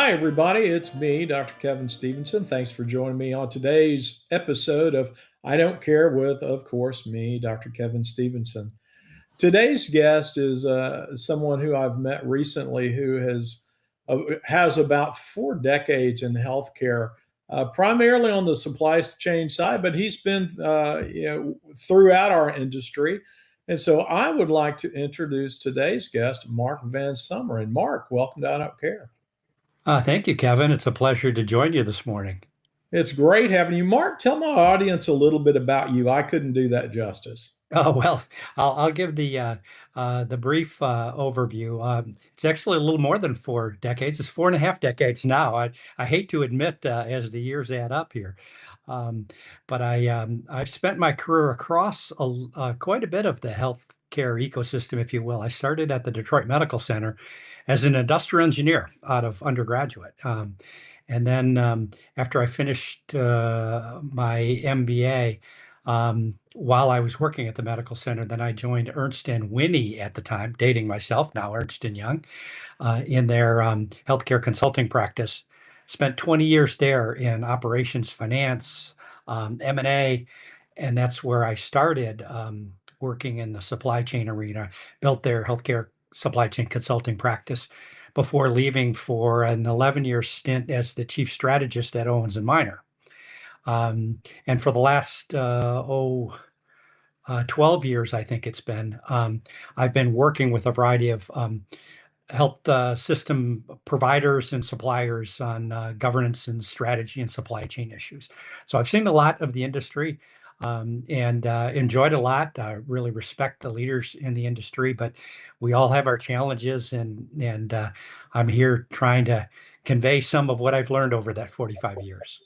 Hi, everybody. It's me, Dr. Kevin Stevenson. Thanks for joining me on today's episode of I Don't Care with, of course, me, Dr. Kevin Stevenson. Today's guest is someone who I've met recently who has about 4 decades in healthcare, primarily on the supply chain side, but he's been throughout our industry. And so I would like to introduce today's guest, Mark Van Sumeren. Mark, welcome to I Don't Care. Thank you, Kevin. It's a pleasure to join you this morning. It's great having you. Mark, tell my audience a little bit about you. I couldn't do that justice. Oh, well, I'll give the brief overview. It's actually a little more than 4 decades. It's 4.5 decades now. I hate to admit as the years add up here, um, but I've spent my career across quite a bit of the healthcare ecosystem, if you will. I started at the Detroit Medical Center as an industrial engineer out of undergraduate. And then after I finished my MBA, while I was working at the medical center, then I joined Ernst and Winnie at the time, dating myself now, Ernst and Young, in their healthcare consulting practice. Spent 20 years there in operations, finance, M&A, and that's where I started working in the supply chain arena, built their healthcare supply chain consulting practice before leaving for an 11-year stint as the chief strategist at Owens and Minor. And for the last 12 years, I think it's been, I've been working with a variety of health system providers and suppliers on governance and strategy and supply chain issues. So I've seen a lot of the industry and enjoyed a lot. I really respect the leaders in the industry, but we all have our challenges, and I'm here trying to convey some of what I've learned over that 45 years.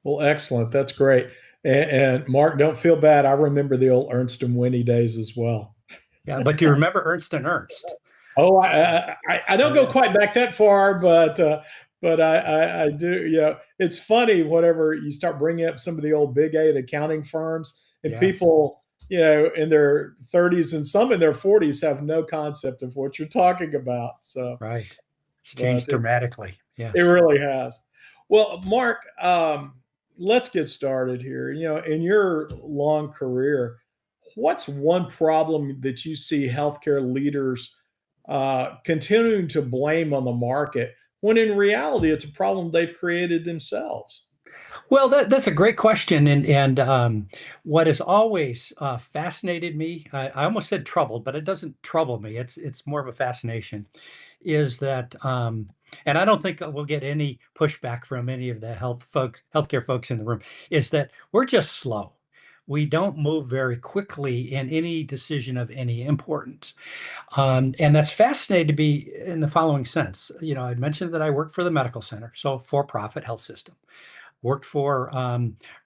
Well, excellent. That's great. And Mark, don't feel bad. I remember the old Ernst and Winnie days as well. Yeah, but do you remember Ernst and Ernst? Oh, I don't go quite back that far, but I do. It's funny whenever you start bringing up some of the old Big Eight accounting firms and Yes, people, in their 30s and some in their 40s have no concept of what you're talking about. So, right. It's but changed dramatically. it Yes. really has. Well, Mark, let's get started here. In your long career, what's one problem that you see healthcare leaders continuing to blame on the market when in reality it's a problem they've created themselves? Well, that's a great question, and what has always fascinated me, I almost said troubled, but it doesn't trouble me. It's more of a fascination, is that, and I don't think we'll get any pushback from any of the healthcare folks in the room, is that we're just slow. We don't move very quickly in any decision of any importance. And that's fascinating to be in the following sense. I mentioned that I work for the medical center, so for-profit health system. Worked for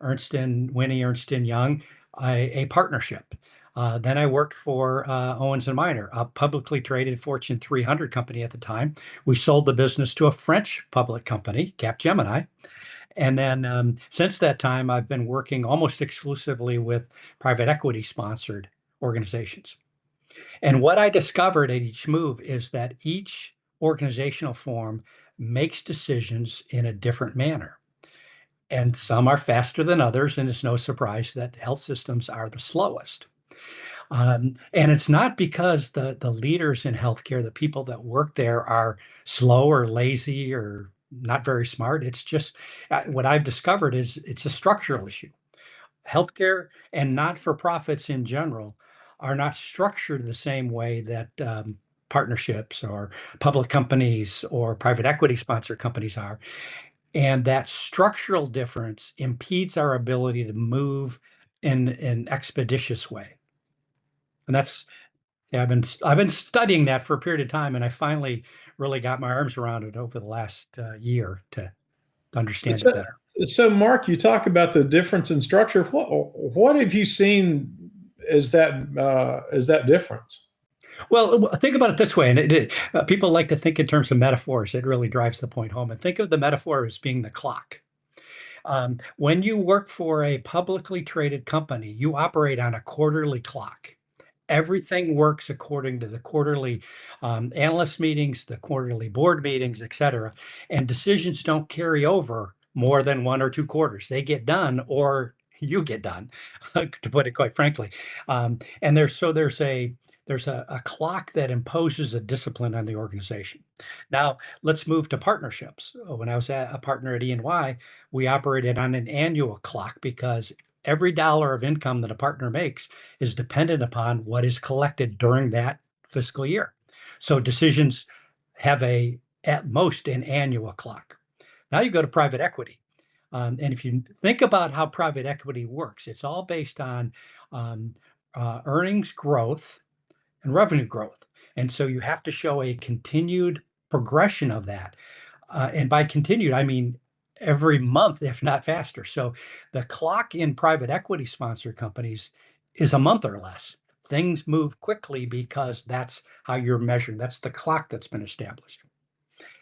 Ernst and Winnie, Ernst and Young, a partnership. Then I worked for Owens and Minor, a publicly traded Fortune 300 company at the time. We sold the business to a French public company, Capgemini. And then since that time, I've been working almost exclusively with private equity sponsored organizations. And what I discovered at each move is that each organizational form makes decisions in a different manner. And some are faster than others, and it's no surprise that health systems are the slowest. And it's not because the leaders in healthcare, the people that work there, are slow or lazy or not very smart. It's just what I've discovered is it's a structural issue. Healthcare and not-for-profits in general are not structured the same way that partnerships or public companies or private equity sponsored companies are. And that structural difference impedes our ability to move in an expeditious way. And that's, yeah, I've been studying that for a period of time, and I finally really got my arms around it over the last year to understand it So, better. so, Mark, you talk about the difference in structure. What have you seen as that difference? Well, think about it this way, and people like to think in terms of metaphors. It really drives the point home. And think of the metaphor as being the clock. When you work for a publicly traded company, you operate on a quarterly clock. Everything works according to the quarterly analyst meetings, the quarterly board meetings, et cetera. And decisions don't carry over more than 1 or 2 quarters. They get done, or you get done, to put it quite frankly. And there's a clock that imposes a discipline on the organization. Now, let's move to partnerships. When I was a partner at E&Y, we operated on an annual clock because every dollar of income that a partner makes is dependent upon what is collected during that fiscal year. So decisions have at most an annual clock. Now you go to private equity. And if you think about how private equity works, it's all based on um, earnings growth and revenue growth. And so you have to show a continued progression of that. And by continued, I mean every month, if not faster. So the clock in private equity sponsored companies is a month or less. Things move quickly because that's how you're measuring. That's the clock that's been established.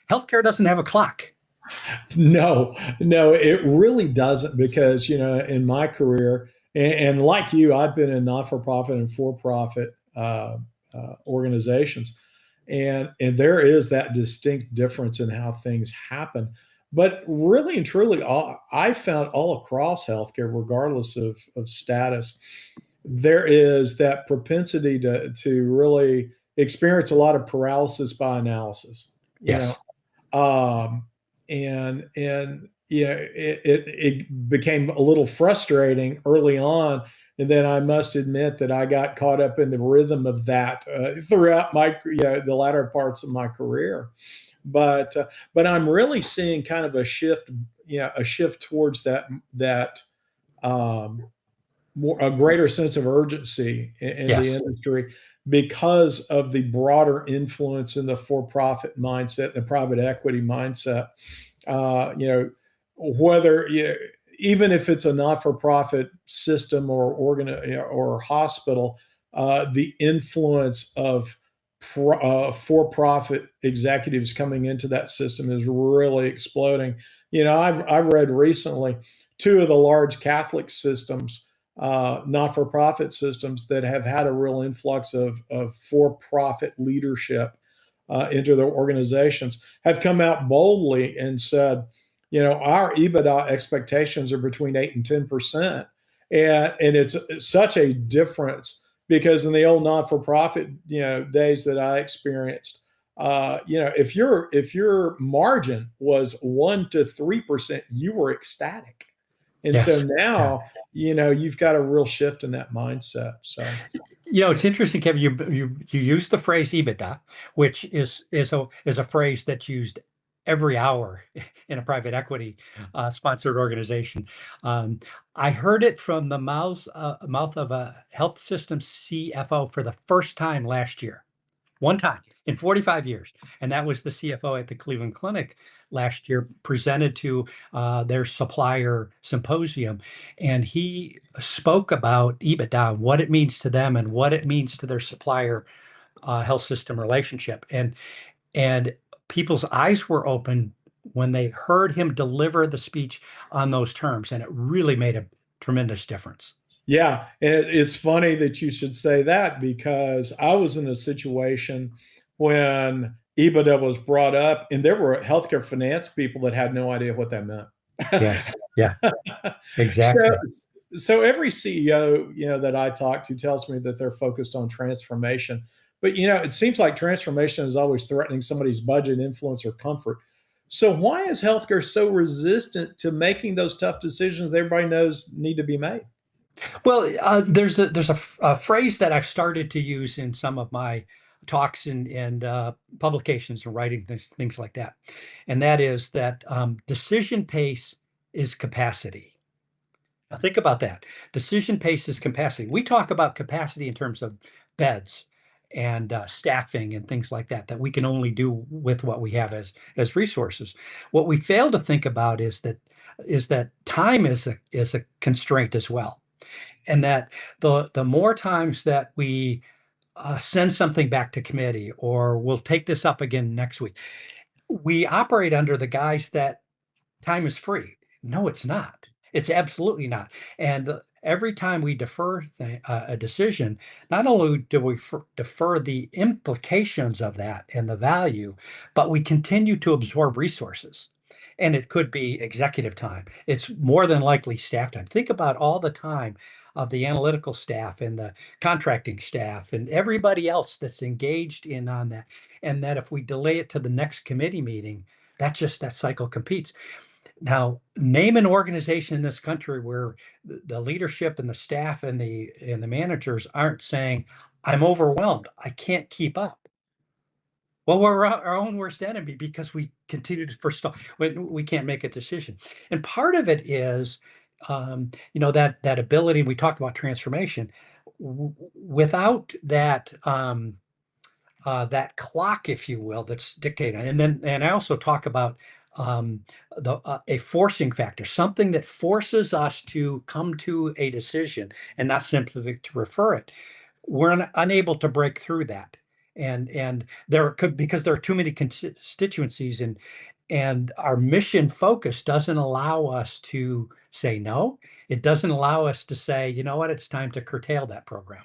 Healthcare doesn't have a clock. No, no, it really doesn't because, in my career, and like you, I've been in not for profit and for profit organizations. And there is that distinct difference in how things happen. But really and truly, I found all across healthcare, regardless of status, there is that propensity to really experience a lot of paralysis by analysis. You know, Yes. um, and it became a little frustrating early on, and then I must admit that I got caught up in the rhythm of that throughout my the latter parts of my career. But I'm really seeing kind of a shift towards that um, more a greater sense of urgency in the Yes. industry because of the broader influence in the for-profit mindset, the private equity mindset. You know, whether even if it's a not-for-profit system or or hospital, the influence of for-profit executives coming into that system is really exploding. I've read recently two of the large Catholic systems, not-for-profit systems that have had a real influx of for-profit leadership into their organizations, have come out boldly and said, our EBITDA expectations are between 8 and 10%, and it's such a difference because in the old not-for-profit days that I experienced, if your margin was 1 to 3%, you were ecstatic. And so Yes. Yeah. now, you've got a real shift in that mindset. So, It's interesting, Kevin. You use the phrase EBITDA, which is a phrase that's used every hour in a private equity sponsored organization. Um, I heard it from the mouth of a health system CFO for the first time last year. One time in 45 years. And that was the CFO at the Cleveland Clinic last year, presented to their supplier symposium. And he spoke about EBITDA, what it means to them and what it means to their supplier health system relationship. And people's eyes were open when they heard him deliver the speech on those terms. And it really made a tremendous difference. yeah, and it's funny that you should say that because I was in a situation when EBITDA was brought up, and there were healthcare finance people that had no idea what that meant. Yes. Yeah, so, exactly. so every CEO that I talk to tells me that they're focused on transformation, but it seems like transformation is always threatening somebody's budget, influence, or comfort. So why is healthcare so resistant to making those tough decisions that everybody knows need to be made? Well, there's a phrase that I've started to use in some of my talks and publications and writing things like that, and that is that decision pace is capacity. Now think about that. Decision pace is capacity. We talk about capacity in terms of beds and staffing and things like that we can only do with what we have as resources. What we fail to think about is that time is a constraint as well, and that the more times that we send something back to committee or we'll take this up again next week, we operate under the guise that time is free. No, it's not. It's absolutely not. And every time we defer a decision, not only do we defer the implications of that and the value, but we continue to absorb resources. And it could be executive time. It's more than likely staff time. Think about all the time of the analytical staff and the contracting staff and everybody else that's engaged in on that. And that if we delay it to the next committee meeting, that cycle competes. Now, name an organization in this country where the leadership and the staff and the managers aren't saying, "I'm overwhelmed. I can't keep up." Well, we're our own worst enemy because we continue to forestall when we can't make a decision. And part of it is, that ability. We talk about transformation. Without that clock, if you will, that's dictating. And I also talk about um, a forcing factor, something that forces us to come to a decision and not simply to refer it. We're unable to break through that, and there could because there are too many constituencies, and our mission focus doesn't allow us to say no. It doesn't allow us to say, you know what, it's time to curtail that program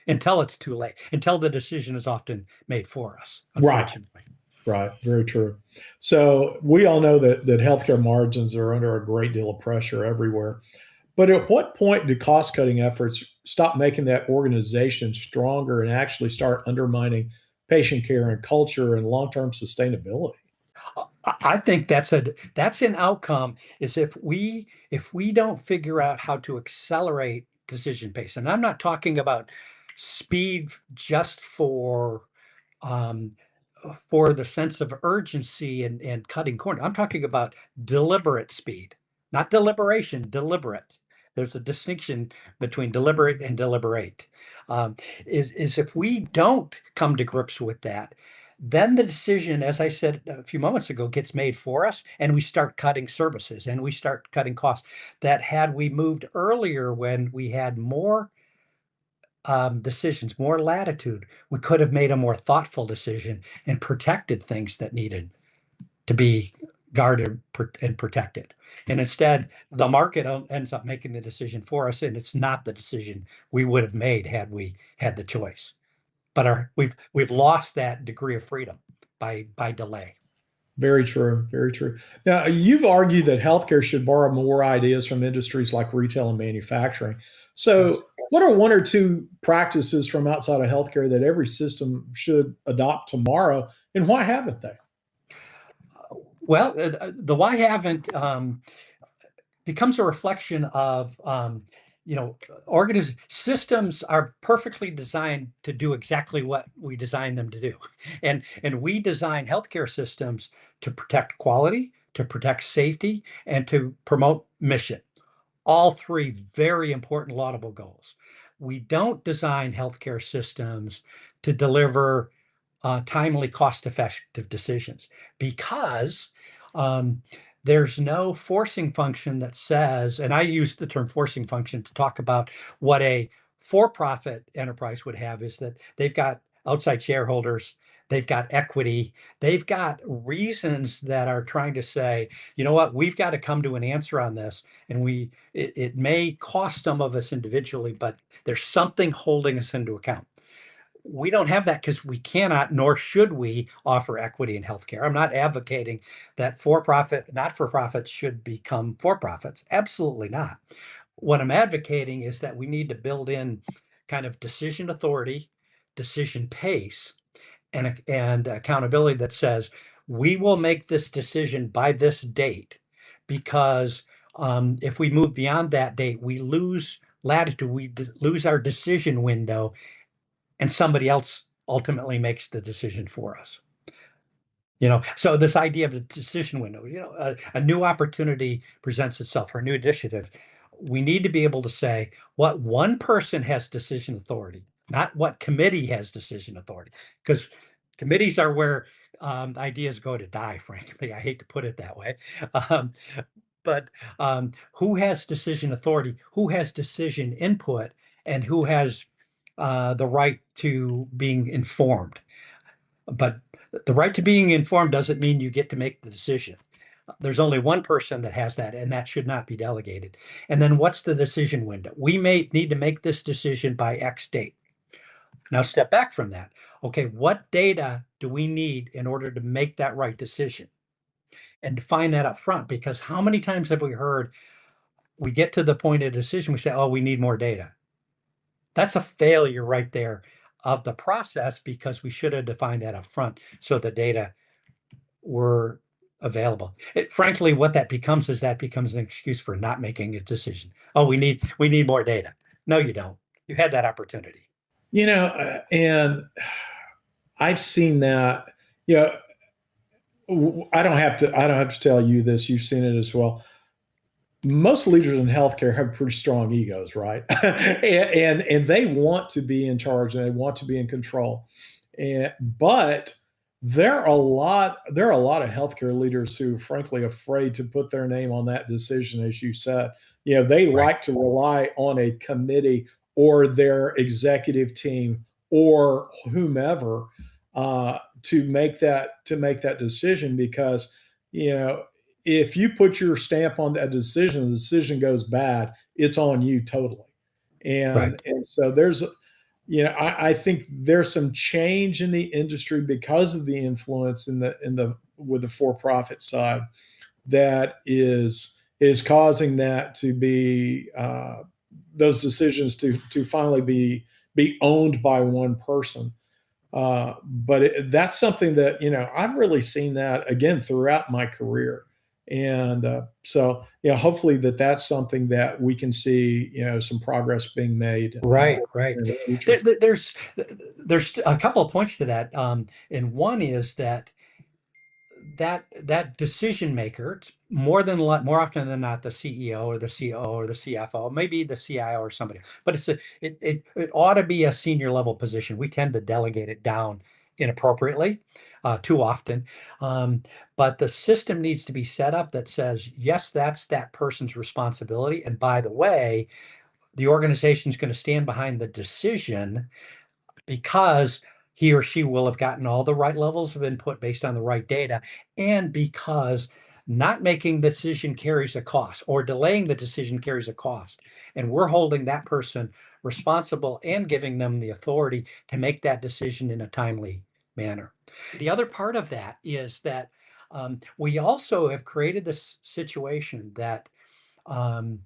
until it's too late, until the decision is often made for us, Right. unfortunately. Right. Very true. So we all know that healthcare margins are under a great deal of pressure everywhere. But at what point do cost cutting efforts stop making that organization stronger and actually start undermining patient care and culture and long term sustainability? I think that's an outcome is if we don't figure out how to accelerate decision pace. And I'm not talking about speed just um, for the sense of urgency and cutting corners. I'm talking about deliberate speed, not deliberation, deliberate. There's a distinction between deliberate and deliberate. Um, is if we don't come to grips with that, then the decision, as I said a few moments ago, gets made for us, and we start cutting services and we start cutting costs. That had we moved earlier when we had more decisions, more latitude, we could have made a more thoughtful decision and protected things that needed to be guarded and protected. And instead, the market ends up making the decision for us, and it's not the decision we would have made had we had the choice. But we've lost that degree of freedom by delay. Very true. Very true. Now, you've argued that healthcare should borrow more ideas from industries like retail and manufacturing. Yes. So, what are one or two practices from outside of healthcare that every system should adopt tomorrow, and why haven't they? Well, the why haven't becomes a reflection of systems are perfectly designed to do exactly what we design them to do. And we design healthcare systems to protect quality, to protect safety, and to promote mission. All three very important laudable goals. We don't design healthcare systems to deliver timely, cost-effective decisions because um, there's no forcing function that says, and I use the term forcing function to talk about what a for-profit enterprise would have, is that they've got outside shareholders, they've got equity, they've got reasons that are trying to say, you know what, we've got to come to an answer on this, and it may cost some of us individually, but there's something holding us into account. We don't have that because we cannot, nor should we, offer equity in healthcare. I'm not advocating that for-profit, not-for-profits should become for-profits. Absolutely not. What I'm advocating is that we need to build in kind of decision authority, decision pace, and accountability that says we will make this decision by this date because if we move beyond that date, we lose latitude, we lose our decision window, and somebody else ultimately makes the decision for us. So this idea of the decision window, a new opportunity presents itself for a new initiative. We need to be able to say what one person has decision authority, not what committee has decision authority, because committees are where ideas go to die, frankly. I hate to put it that way. Um, but who has decision authority, who has decision input, and who has the right to being informed. But the right to being informed doesn't mean you get to make the decision. There's only one person that has that, and that should not be delegated. And then what's the decision window? We may need to make this decision by X date. Now step back from that. Okay, what data do we need in order to make that right decision? And define that up front, because how many times have we heard we get to the point of decision, we say, oh, we need more data. That's a failure right there of the process, because we should have defined that up front so the data were available. Frankly, what that becomes is that becomes an excuse for not making a decision. Oh, we need more data. No, you don't. You had that opportunity. And I've seen that. You know, I don't have to tell you this. You've seen it as well. Most leaders in healthcare have pretty strong egos, right? And they want to be in charge and they want to be in control. But there are a lot of healthcare leaders who, frankly, afraid to put their name on that decision, as you said. They Right. like to rely on a committee or their executive team or whomever to make that decision, because you know if you put your stamp on that decision, the decision goes bad, it's on you totally. And Right. and so I think there's some change in the industry because of the influence in the with the for-profit side that is causing that to be those decisions to finally be owned by one person. But that's something that I've really seen that again throughout my career, and so hopefully that's something that we can see some progress being made Right, right. in the future. There's a couple of points to that. And one is that that decision maker, more often than not, the CEO or the COO or the CFO, maybe the CIO or somebody, but it ought to be a senior level position. We tend to delegate it down inappropriately, too often. Um, but the system needs to be set up that says, yes, that's that person's responsibility. And by the way, the organization is going to stand behind the decision, because he or she will have gotten all the right levels of input based on the right data, and because not making the decision carries a cost, or delaying the decision carries a cost. And we're holding that person responsible and giving them the authority to make that decision in a timely manner. The other part of that is that we also have created this situation that um,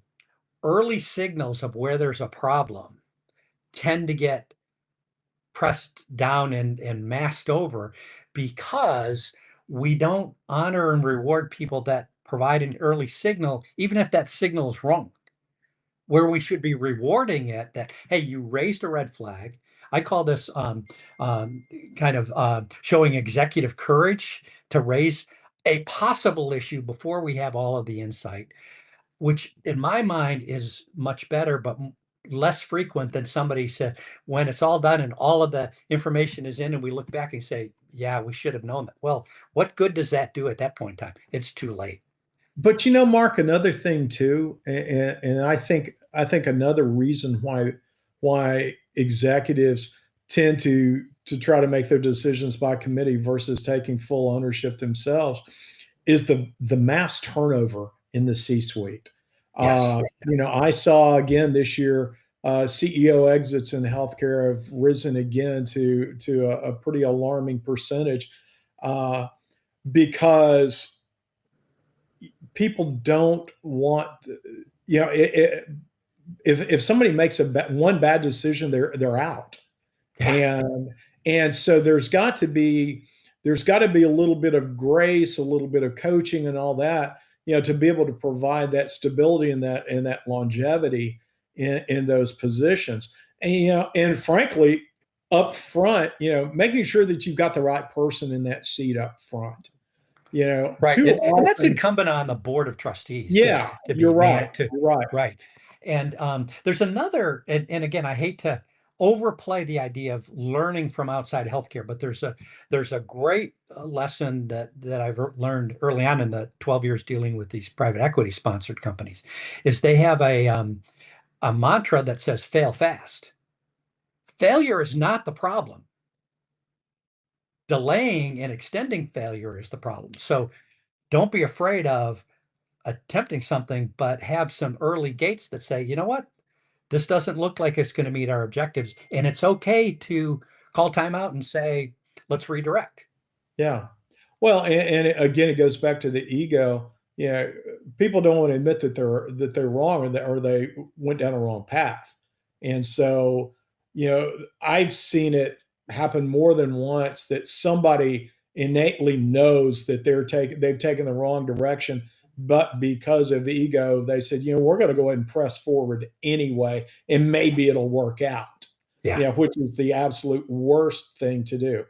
early signals of where there's a problem tend to get pressed down and masked over, because we don't honor and reward people that provide an early signal, even if that signal is wrong. Where we should be rewarding it, that, hey, you raised a red flag. I call this um, kind of showing executive courage to raise a possible issue before we have all of the insight, which in my mind is much better, but less frequent than somebody said, when it's all done and all of the information is in, and we look back and say, yeah, we should have known that. Well, what good does that do at that point in time? It's too late. But Mark, another thing too, and I think another reason why executives tend to try to make their decisions by committee versus taking full ownership themselves is the mass turnover in the C-suite. Yes. I saw again this year, CEO exits in healthcare have risen again to a pretty alarming percentage, uh, because people don't want, if somebody makes one bad decision, they're out. Yeah. And so there's got to be a little bit of grace, a little bit of coaching and all that, to be able to provide that stability and that longevity in those positions. And frankly, up front, making sure that you've got the right person in that seat up front. Right. Too And that's often, incumbent on the board of trustees yeah, to you're be right. man to You're right. right. And there's another, and again, I hate to overplay the idea of learning from outside healthcare, but there's a great lesson that I've learned early on in the 12 years dealing with these private equity sponsored companies, is they have a mantra that says fail fast. Failure is not the problem. Delaying and extending failure is the problem. So don't be afraid of attempting something, but have some early gates that say, you know what, this doesn't look like it's going to meet our objectives. And it's okay to call timeout and say, let's redirect. Yeah. Well, again, it goes back to the ego. You know, people don't want to admit that they're wrong, or they went down a wrong path. And so, I've seen it happen more than once that somebody innately knows that they've taken the wrong direction, but because of ego, they said, we're going to go ahead and press forward anyway, and maybe it'll work out. Yeah. Which is the absolute worst thing to do.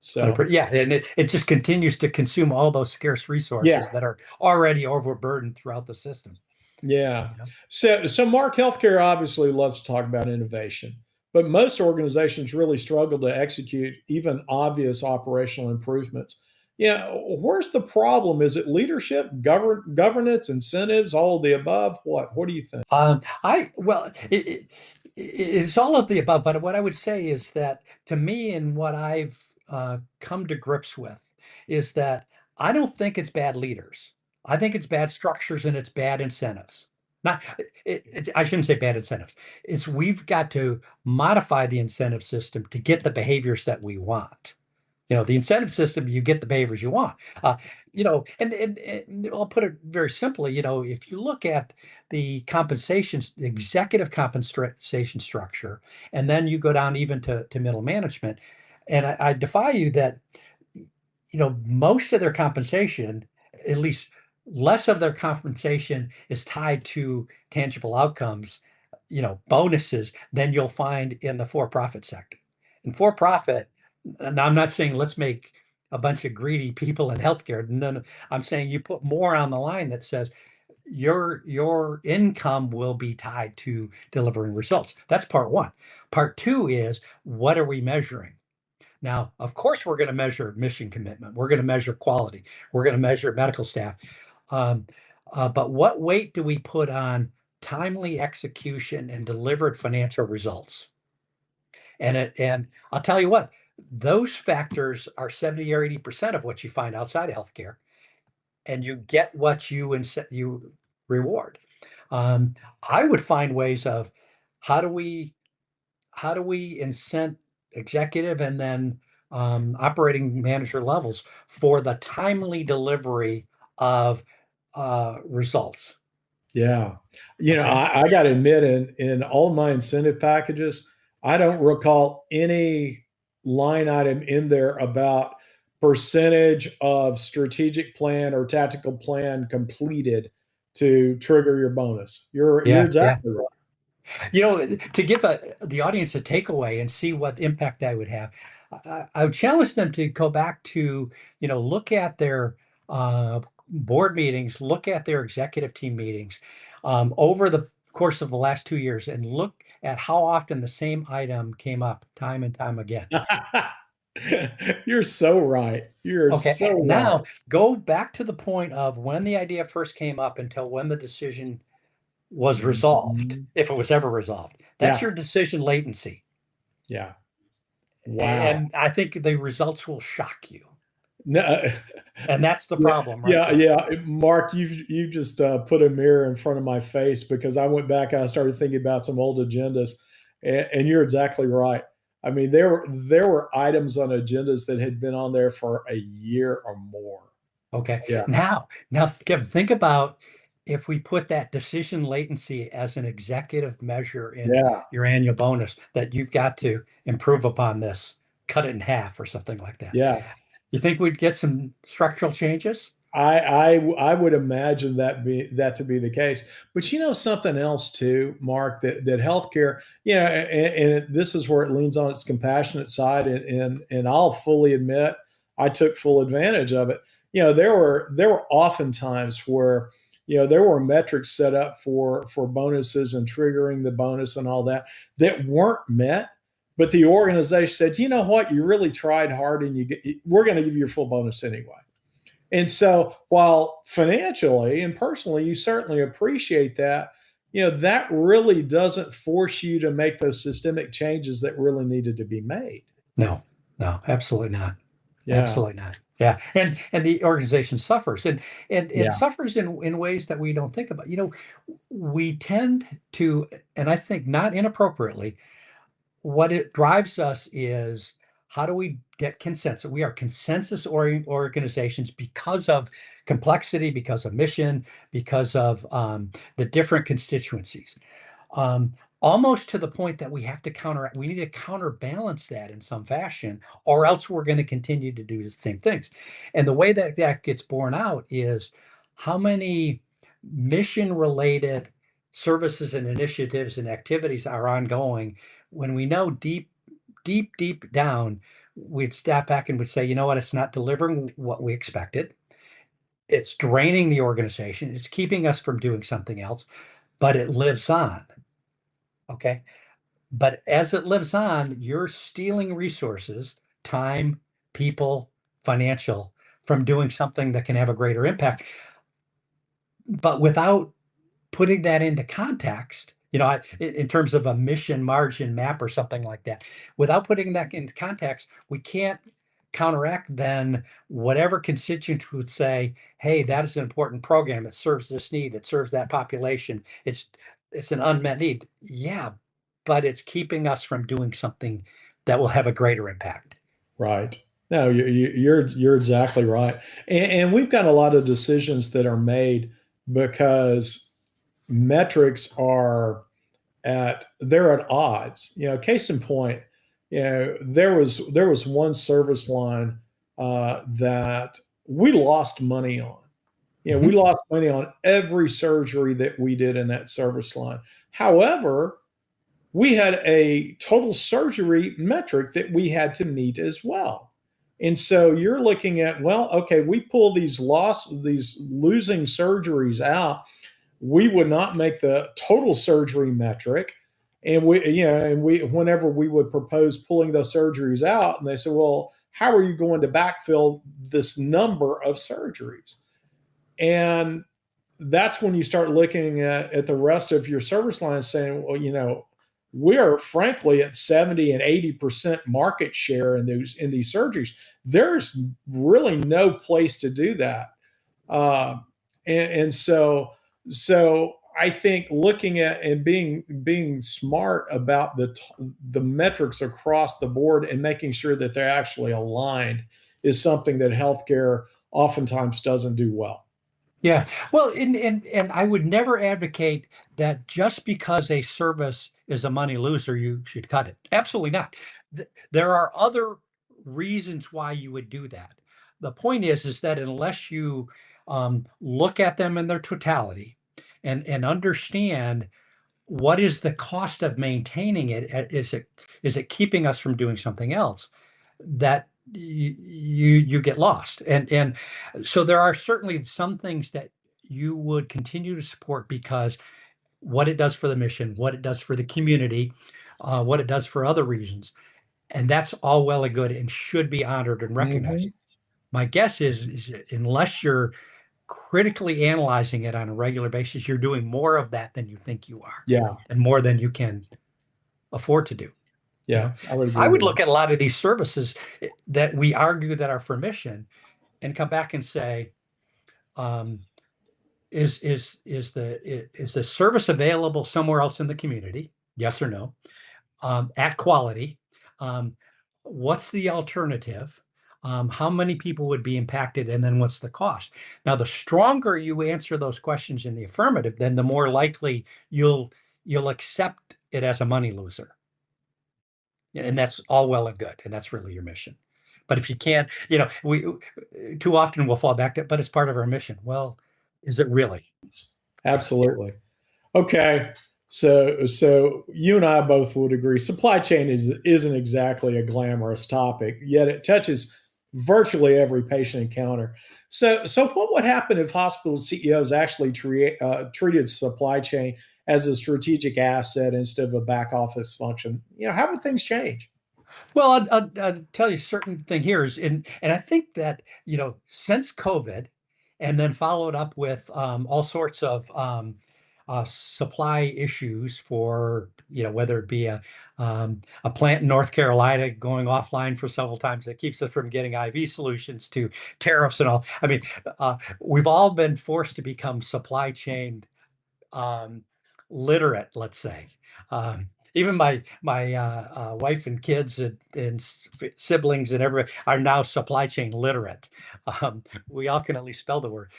So, 100%. Yeah, and it just continues to consume all those scarce resources yeah. that are already overburdened throughout the system. Yeah. You know? So Mark, healthcare obviously loves to talk about innovation, but most organizations really struggle to execute even obvious operational improvements. Yeah, where's the problem? Is it leadership, governance, incentives, all of the above? What do you think? It's all of the above, but what I would say is that to me, and what I've come to grips with, is that I don't think it's bad leaders. I think it's bad structures and it's bad incentives. Not, I shouldn't say bad incentives. It's we've got to modify the incentive system to get the behaviors that we want. The incentive system, you get the behaviors you want. And I'll put it very simply, if you look at the executive compensation structure, and then you go down even to middle management, and I defy you that, most of their compensation, at least less of their compensation is tied to tangible outcomes, bonuses, than you'll find in the for-profit sector. In for-profit, and I'm not saying let's make a bunch of greedy people in healthcare. No, no, I'm saying you put more on the line that says your income will be tied to delivering results. That's part one. Part two is, what are we measuring? Now, of course, we're going to measure mission commitment. We're going to measure quality. We're going to measure medical staff. Um, but what weight do we put on timely execution and delivered financial results? And I'll tell you what, those factors are 70 or 80% of what you find outside of healthcare, and you get what you reward. I would find ways of how do we incent executive and then operating manager levels for the timely delivery of results. Yeah. Okay. I got to admit, in all my incentive packages, I don't recall any line item in there about percentage of strategic plan or tactical plan completed to trigger your bonus. You're Yeah, yeah. exactly right. To give the audience a takeaway and see what impact that would have, I would challenge them to go back to, look at their board meetings, look at their executive team meetings over the course of the last 2 years, and look at how often the same item came up time and time again. You're so right. You're Okay, so right. now go back to the point of when the idea first came up until when the decision was resolved, Mhm. if it was ever resolved. That's Yeah. your decision latency. Yeah. Wow. And I think the results will shock you. No, And that's the yeah, problem right yeah, there. yeah. Mark, you just put a mirror in front of my face because I went back and I started thinking about some old agendas, and you're exactly right. I mean, there were items on agendas that had been on there for a year or more. Okay. Yeah, Now, Kevin, think about if we put that decision latency as an executive measure in yeah, your annual bonus, that you've got to improve upon this, cut it in half or something like that. yeah. You think we'd get some structural changes? I would imagine that to be the case. But something else too, Mark, that healthcare, and this is where it leans on its compassionate side, and I'll fully admit I took full advantage of it. There were often times where there were metrics set up for bonuses and triggering the bonus and all that weren't met. But the organization said, you know what, you really tried hard, and we're going to give you your full bonus anyway. And so, while financially and personally, you certainly appreciate that, that really doesn't force you to make those systemic changes that really needed to be made. No, no, absolutely not. Yeah. Absolutely not. Yeah. And the organization suffers and Yeah. suffers in ways that we don't think about. We tend to, and I think not inappropriately, what it drives us is how do we get consensus? We are consensus organizations because of complexity, because of mission, because of the different constituencies. um, Almost to the point that we need to counterbalance that in some fashion, or else we're going to continue to do the same things. And the way that that gets borne out is how many mission related services and initiatives and activities are ongoing when we know deep down, we'd step back and would say, you know what, it's not delivering what we expected. It's draining the organization. It's keeping us from doing something else, but it lives on. Okay. But as it lives on, you're stealing resources, time, people, financial, from doing something that can have a greater impact. But without putting that into context, in terms of a mission margin map or something like that, without putting that into context, we can't counteract then whatever constituents would say, hey, that is an important program. It serves this need. It serves that population. It's an unmet need. Yeah, but it's keeping us from doing something that will have a greater impact. Right. No, you're exactly right. And we've got a lot of decisions that are made because metrics are they're at odds. Case in point, there was one service line that we lost money on. We Mhm. lost money on every surgery that we did in that service line. However, we had a total surgery metric that we had to meet as well. And so you're looking at, well, okay, we pull these losing surgeries out, we would not make the total surgery metric. And whenever we would propose pulling those surgeries out, and they said, well, how are you going to backfill this number of surgeries? And that's when you start looking at the rest of your service line saying, well, we're frankly at 70 and 80% market share in these surgeries. There's really no place to do that. Uh, and so I think looking at and being smart about the metrics across the board and making sure that they're actually aligned is something that healthcare oftentimes doesn't do well. Yeah. Well, and I would never advocate that just because a service is a money loser, you should cut it. Absolutely not. There are other reasons why you would do that. The point is that unless you look at them in their totality and understand what is the cost of maintaining it, is it keeping us from doing something else, that you get lost. And so there are certainly some things that you would continue to support because what it does for the mission, what it does for the community, what it does for other reasons, and that's all well and good and should be honored and recognized. Mhm. My guess is unless you're critically analyzing it on a regular basis, you're doing more of that than you think you are, Yeah, and more than you can afford to do. You yeah, know, I would I agree would with that. look at a lot of these services that we argue that are for mission and come back and say, um, is the service available somewhere else in the community? Yes or no? At quality? Um, what's the alternative? How many people would be impacted? And then what's the cost? Now, the stronger you answer those questions in the affirmative, then the more likely you'll accept it as a money loser. And that's all well and good, and that's really your mission. But if you can't, we too often we'll fall back to, but it's part of our mission. Well, is it really? Yeah. Absolutely. Okay. So you and I both would agree supply chain isn't exactly a glamorous topic, yet it touches virtually every patient encounter. So what would happen if hospital CEOs actually treated supply chain as a strategic asset instead of a back office function? How would things change? Well, I'll tell you a certain thing here is, and I think that, since COVID, and then followed up with all sorts of supply issues for, whether it be a plant in North Carolina going offline for several times that keeps us from getting IV solutions to tariffs and all. I mean, we've all been forced to become supply chain um, literate, let's say. Even my wife and kids and siblings and everybody are now supply chain literate. We all can at least spell the word.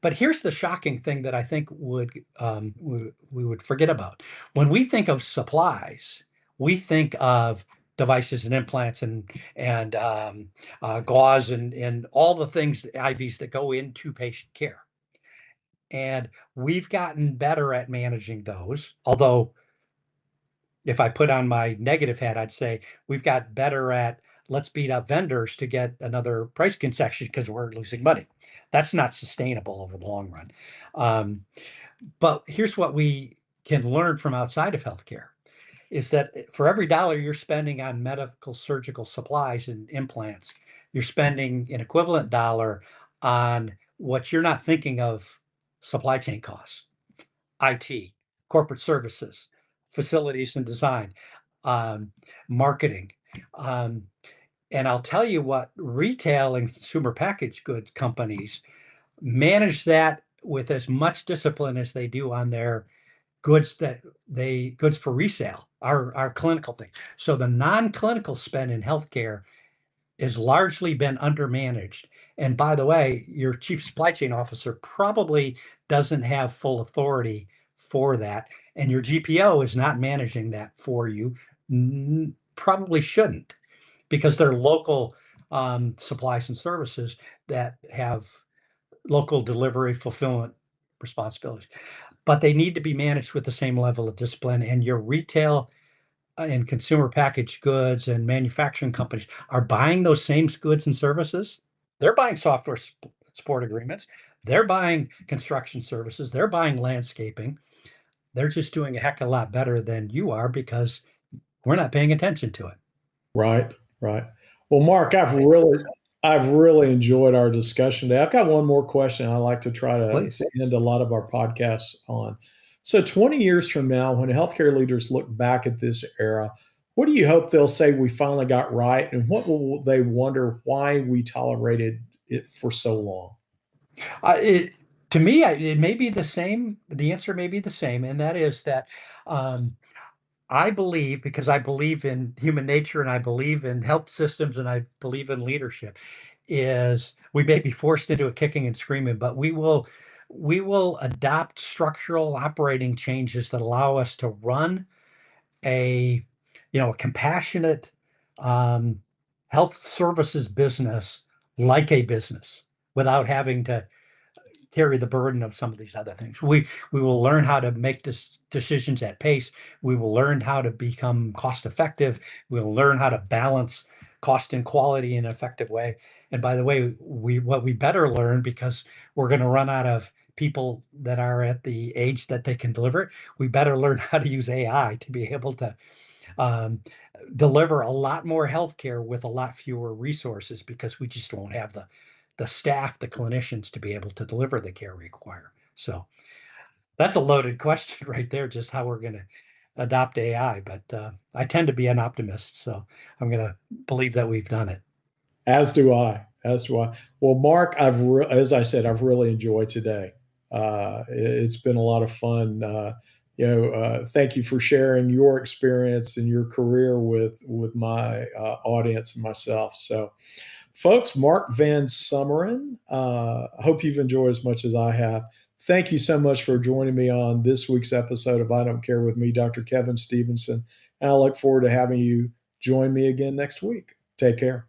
But here's the shocking thing that I think we would forget about. When we think of supplies, we think of devices and implants and gauze and all the things, IVs that go into patient care. And we've gotten better at managing those. Although, if I put on my negative hat, I'd say we've got better at let's beat up vendors to get another price concession because we're losing money. That's not sustainable over the long run. Um, but here's what we can learn from outside of healthcare is that for every dollar you're spending on medical surgical supplies and implants, you're spending an equivalent dollar on what you're not thinking of: supply chain costs, IT, corporate services, facilities and design, um, marketing. Um, and I'll tell you what, retail and consumer packaged goods companies manage that with as much discipline as they do on their goods for resale, our clinical thing. So the non-clinical spend in healthcare has largely been undermanaged. And by the way, your chief supply chain officer probably doesn't have full authority for that. And your GPO is not managing that for you. Probably shouldn't, because they're local supplies and services that have local delivery fulfillment responsibilities. But they need to be managed with the same level of discipline. And your retail and consumer packaged goods and manufacturing companies are buying those same goods and services. They're buying software support agreements. They're buying construction services. They're buying landscaping. They're just doing a heck of a lot better than you are because we're not paying attention to it. Right, right. Well, Mark, I've really enjoyed our discussion today. I've got one more question I like to try Please. to end a lot of our podcasts on. So 20 years from now, when healthcare leaders look back at this era, what do you hope they'll say we finally got right? And what will they wonder why we tolerated it for so long? It To me, it may be the same. The answer may be the same, and that is that um, I believe, because I believe in human nature and I believe in health systems and I believe in leadership, is we may be forced into a kicking and screaming, but we will adopt structural operating changes that allow us to run a a compassionate um, health services business like a business without having to carry the burden of some of these other things. We will learn how to make decisions at pace. We will learn how to become cost effective. We'll learn how to balance cost and quality in an effective way. And by the way, what we better learn, because we're going to run out of people that are at the age that they can deliver it, we better learn how to use AI to be able to um, deliver a lot more healthcare with a lot fewer resources, because we just won't have the staff, the clinicians to be able to deliver the care we require. So that's a loaded question right there, just how we're going to adopt AI. But I tend to be an optimist, so I'm going to believe that we've done it. As do I. As do I. Well, Mark, as I said, I've really enjoyed today. It's been a lot of fun. Thank you for sharing your experience and your career with my audience and myself. So, folks, Mark Van Sumeren. I hope you've enjoyed as much as I have. Thank you so much for joining me on this week's episode of I Don't Care with me, Dr. Kevin Stevenson. And I look forward to having you join me again next week. Take care.